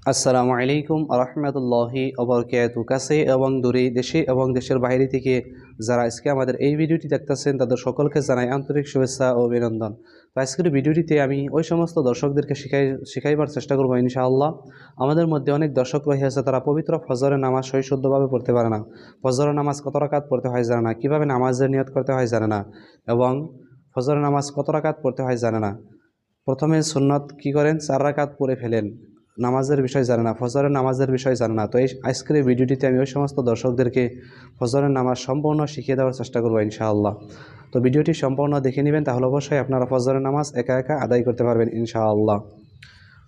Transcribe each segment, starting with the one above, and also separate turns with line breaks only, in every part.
আসসালামু আলাইকুম আরহামতুল্লাহি অবরকাতু। কাছে এবং দূরে, দেশে এবং দেশের বাইরে থেকে যারা আজকে আমাদের এই ভিডিওটি দেখতেছেন তাদের সকলকে জানাই আন্তরিক শুভেচ্ছা ও অভিনন্দন। তো আজকের ভিডিওটিতে আমি ওই সমস্ত দর্শকদেরকে শিখাইবার চেষ্টা করবো ইনশাআল্লাহ। আমাদের মধ্যে অনেক দর্শক রয়েছে, তারা পবিত্র ফজরের নামাজ শুদ্ধভাবে পড়তে পারে না, ফজরের নামাজ কত রাকাত পড়তে হয় জানে না, কীভাবে নামাজের নিয়ত করতে হয় জানে না, এবং ফজরের নামাজ কত রাকাত পড়তে হয় জানে না। প্রথমে সুন্নত কি করেন, 4 রাকাত পড়ে ফেলেন, নামাজের বিষয় জানে না, ফজরের নামাজের বিষয় জানে না। তো এই আজকের এই ভিডিওটিতে আমি ওই সমস্ত দর্শকদেরকে ফজরের নামাজ সম্পূর্ণ শিখিয়ে দেওয়ার চেষ্টা করবো ইনশাআল্লাহ। তো ভিডিওটি সম্পূর্ণ দেখে নেবেন, তাহলে অবশ্যই আপনারা ফজরের নামাজ একা একা আদায় করতে পারবেন ইনশাআল্লাহ।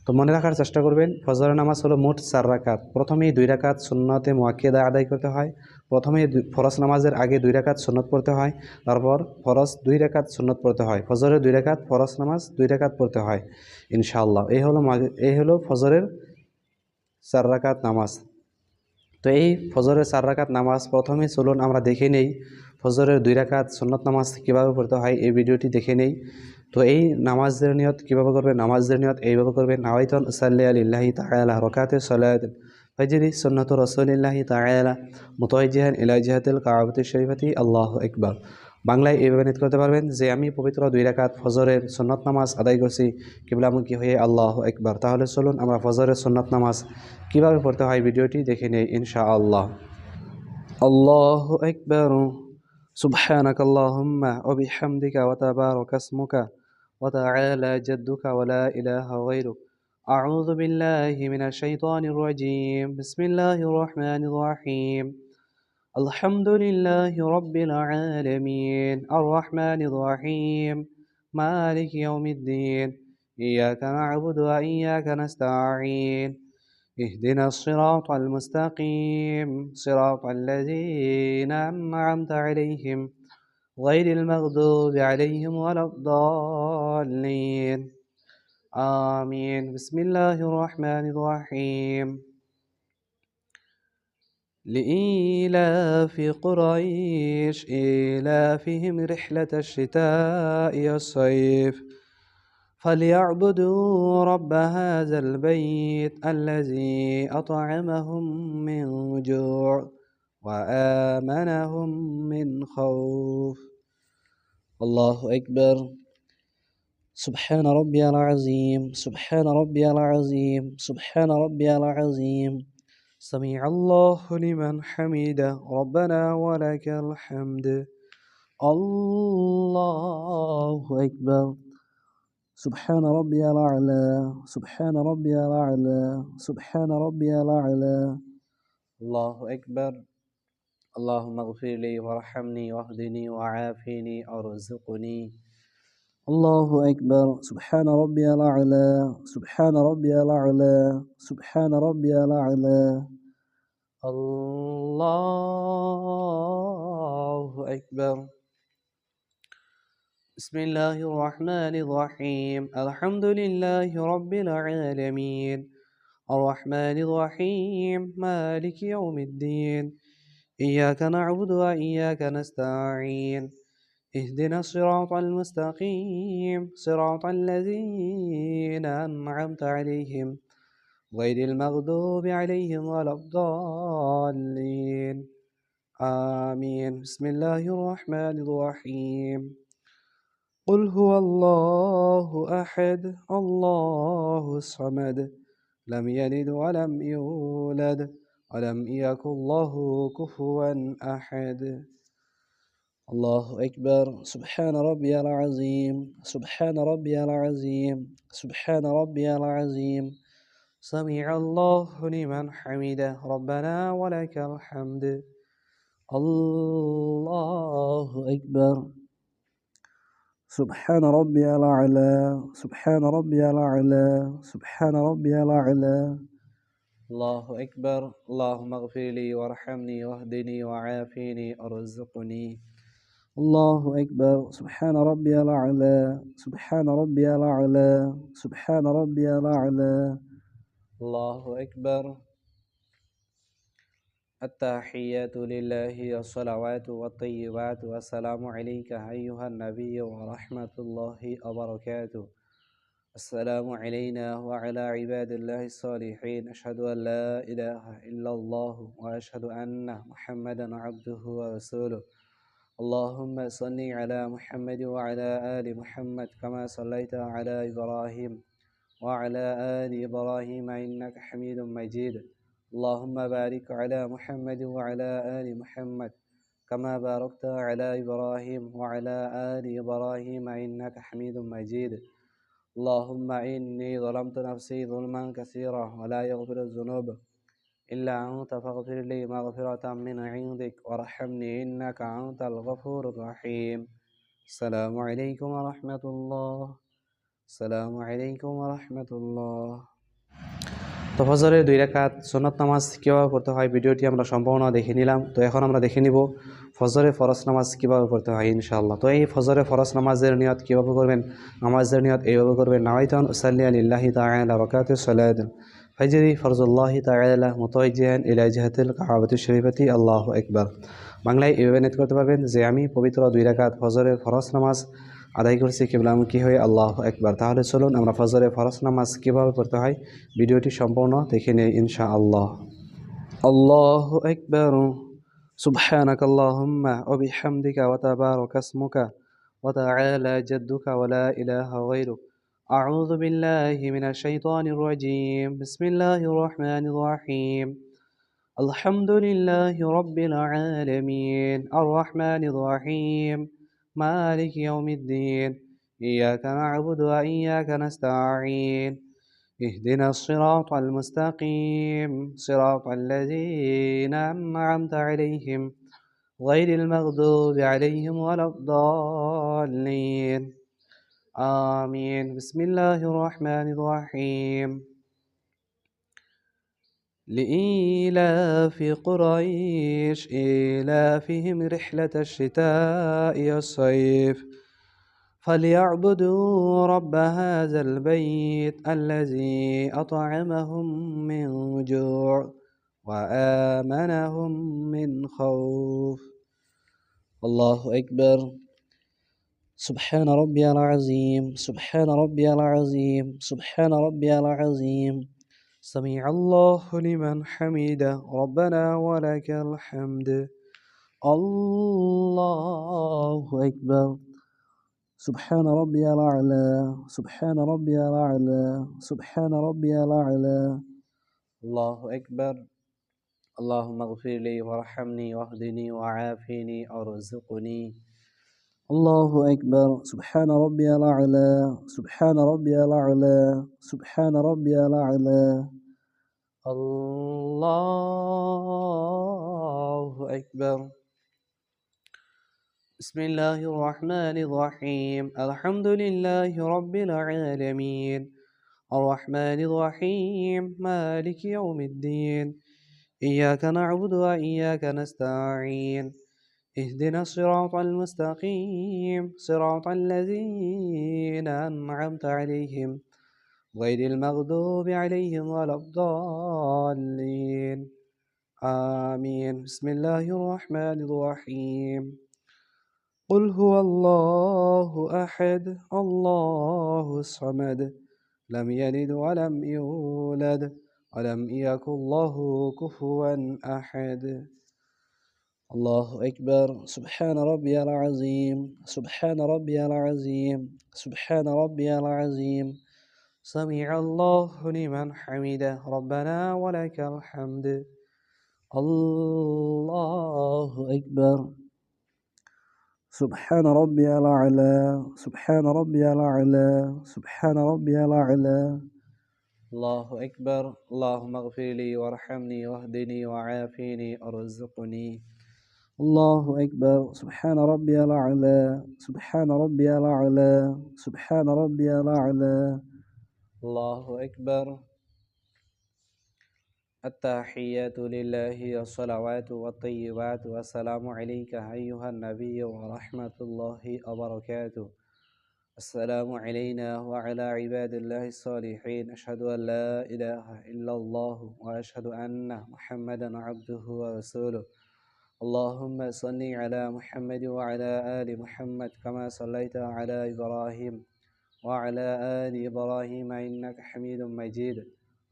তো মনে রাখার চেষ্টা করবেন, ফজরের নামাজ হলো মোট 4 রাকাত। প্রথমেই 2 রাকাত সুন্নতে মুআক্কাদা আদায় করতে হয়। প্রথমে ফরজ নামাজের আগে 2 রাকাত সুন্নত পড়তে হয়, তারপর ফরজ 2 রাকাত সুন্নত পড়তে হয়, ফজরের 2 রাকাত, ফরজ নামাজ 2 রাকাত পড়তে হয় ইনশাআল্লাহ। এই হলো ফজরের 4 রাকাত নামাজ। তো এই ফজরের 4 রাকাত নামাজ প্রথমে চলুন আমরা দেখে নেই ফজরের 2 রাকাত সুন্নত নামাজ কীভাবে পড়তে হয়, এই ভিডিওটি দেখে নেই। তো এই নামাজের নিয়ত কীভাবে করবেন, নামাজের নিয়ত এইভাবে করবেন: নাওয়াইতুন উসাল্লি লিল্লাহি তাআলা রাকাতে সালাত ফাজরি সুন্নাতু রাসূলিল্লাহি তাআলা মুতাওয়াজ্জিহান ইলা জিহাতিল কাবাতি শরীফাতি আল্লাহু আকবার। বাংলায় এইভাবে নিয়ত করতে পারবেন যে আমি পবিত্র 2 রাকাত ফজরের সুন্নত নামাজ আদায় করছি কিবলামুখী হয়ে আল্লাহু আকবার। তাহলে চলুন আমরা ফজরের সুন্নত নামাজ কীভাবে পড়তে হয় ভিডিওটি দেখে নেই ইনশাআল্লাহ। আল্লাহু আকবার। সুবহানাকা আল্লাহুম্মা ওয়া বিহামদিকা ওয়া তাবারাকা ইসমুকা ওয়া তাআলা জাদ্দুকা ওয়া লা ইলাহা গায়রুক। আউযু বিল্লাহি মিনাশ শাইতানির রাজীম। বিসমিল্লাহির রহমানির রহিম। আলহামদুলিল্লাহি রাব্বিল আলামিন আর রহমানির রহিম মালিকি ইয়াউমিদ্দিন ইয়াকা না'বুদু ওয়া ইয়াকা নাস্তাঈন اهدنا الصراط المستقيم صراط الذين أنعمت عليهم غير المغضوب عليهم ولا الضالين آمين. بسم الله الرحمن الرحيم. لإيلاف قريش إيلافهم رحلة الشتاء والصيف فليعبدوا رب هذا البيت الذي أطعمهم من جوع وآمنهم من خوف. الله أكبر. سبحان ربي العظيم، سبحان ربي العظيم، سبحان ربي العظيم. سمع الله لمن حمده ربنا ولك الحمد. الله أكبر. سبحان ربي الأعلى، سبحان ربي الأعلى، سبحان ربي الأعلى. الله أكبر. اللهم اغفر لي وارحمني واهدني وعافني وارزقني. الله أكبر. سبحان ربي الأعلى، سبحان ربي الأعلى، سبحان ربي الأعلى. الله أكبر. بسم الله الرحمن الرحيم. الحمد لله رب العالمين الرحمن الرحيم مالك يوم الدين إياك نعبد وإياك نستعين اهدنا الصراط المستقيم صراط الذين أنعمت عليهم غير المغضوب عليهم ولا الضالين آمين. بسم الله الرحمن الرحيم. قل هو الله أحد الله الصمد لم يلد ولم يولد ولم يكن له كفوا أحد. الله أكبر. سبحان ربي العظيم، سبحان ربي العظيم، سبحان ربي العظيم. سمع الله لمن حمده ربنا ولك الحمد. الله أكبر. سبحان ربي الأعلى، سبحان ربي الأعلى، سبحان ربي الأعلى. الله أكبر. اللهم اغفر لي وارحمني واهدني وعافني وارزقني. الله أكبر. سبحان ربي الأعلى، سبحان ربي الأعلى، سبحان ربي الأعلى. الله أكبر. التحيات لله والصلوات والطيبات والسلام عليك أيها النبي ورحمة الله وبركاته. السلام علينا وعلى عباد الله الصالحين أشهد أن لا إله إلا الله وأشهد أن محمدا عبده ورسوله اللهم صل على محمد وعلى آل محمد كما صليت على إبراهيم وعلى آل إبراهيم إنك حميد مجيد اللهم بارك على محمد وعلى آل محمد كما باركت على إبراهيم وعلى آل إبراهيم إنك حميد مجيد اللهم إني ظلمت نفسي ظلما كثيرا ولا يغفر الذنوب إلا أنت فاغفر لي مغفرة من عندك وارحمني إنك أنت الغفور الرحيم السلام عليكم ورحمة الله السلام عليكم ورحمة الله তো ফজরের 2 রাকাত সুন্নত নামাজ কিভাবে পড়তে হয় ভিডিওটি আমরা সম্পূর্ণ দেখে নিলাম। তো এখন আমরা দেখে নিব ফজরের ফরজ নামাজ কিভাবে পড়তে হয় ইনশাআল্লাহ। তো এই ফজরের ফরজ নামাজের নিয়ত কিভাবে করবেন? নামাজের নিয়ত এইভাবে করবেন, নাওয়াইতান উসাল্লি লিল্লাহি তাআলা রাকাতুস সালাত ফাজরি ফরজুল্লাহি তাআলা মুতাওয়াজ্জিহান ইলা জিহাতিল কাবাতিশ শরীফাতি আল্লাহু আকবার। বাংলায় এইভাবে নিয়ত করতে পারবেন যে আমি পবিত্র 2 রাকাত ফজরের ফরজ নামাজ আদায় করছি কিবলামুখী হয়ে আল্লাহু আকবার। তাহলে চলুন আমরা ফজরের ফরজ নামাজ কিভাবে পড়তে হয় ভিডিওটি সম্পূর্ণ দেখে নেই ইনশাআল্লাহ। আল্লাহু আকবার সুবহানাক আল্লাহুম্মা ওয়া বিহামদিকা ওয়া তাবারাকা ইসমুকা ওয়া তাআলা জাদ্দুকা ওয়া লা ইলাহা গায়রুক আউযু বিল্লাহি মিনাশ শাইতানির রাজীম বিসমিল্লাহির রহমানির রহিম আলহামদুলিল্লাহি রাব্বিল আলামিন আর রহমানির রহিম مالك يوم الدين إياك نعبد وإياك نستعين اهدنا الصراط المستقيم صراط الذين أنعمت عليهم غير المغضوب عليهم ولا الضالين آمين بسم الله الرحمن الرحيم لإيلاف قريش إيلافهم رحلة الشتاء والصيف فليعبدوا رب هذا البيت الذي أطعمهم من جوع وآمنهم من خوف الله أكبر سبحان ربي العظيم سبحان ربي العظيم سبحان ربي العظيم سمع الله لمن حمده ربنا ولك الحمد الله أكبر سبحان ربي الأعلى سبحان ربي الأعلى سبحان ربي الأعلى الله أكبر اللهم اغفر لي وارحمني واهدني وعافني وارزقني الله أكبر سبحان ربي الأعلى سبحان ربي الأعلى سبحان ربي الأعلى الله أكبر بسم الله الرحمن الرحيم الحمد لله رب العالمين الرحمن الرحيم مالك يوم الدين إياك نعبد وإياك نستعين اهدنا الصراط المستقيم صراط الذين أنعمت عليهم غير المغضوب عليهم ولا الضالين آمين بسم الله الرحمن الرحيم قل هو الله أحد الله الصمد لم يلد ولم يولد ولم يكن له كفوا أحد الله أكبر سبحان ربي العظيم سبحان ربي العظيم سبحان ربي العظيم سمع الله لمن حمده ربنا ولك الحمد الله أكبر سبحان ربي الأعلى سبحان ربي الأعلى سبحان ربي الأعلى الله أكبر اللهم اغفر لي وارحمني واهدني وعافني وارزقني الله أكبر سبحان ربي الأعلى سبحان ربي الأعلى سبحان ربي الأعلى الله أكبر التحيات لله والصلوات والطيبات والسلام عليك أيها النبي ورحمة الله وبركاته السلام علينا وعلى عباد الله الصالحين أشهد أن لا إله إلا الله وأشهد أن محمدا عبده ورسوله اللهم صل على محمد وعلى آل محمد كما صليت على إبراهيم وعلى آل إبراهيم إنك حميد مجيد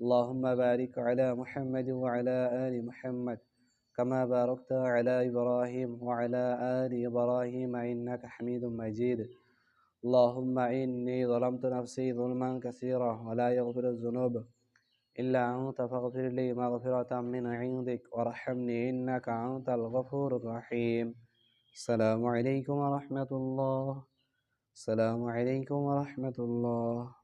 اللهم بارك على محمد وعلى آل محمد كما باركت على إبراهيم وعلى آل إبراهيم إنك حميد مجيد اللهم إني ظلمت نفسي ظلما كثيرا ولا يغفر الذنوب إلا أنت فاغفر لي مغفرة من عندك وارحمني إنك أنت الغفور الرحيم. السلام عليكم ورحمة الله. السلام عليكم ورحمة الله.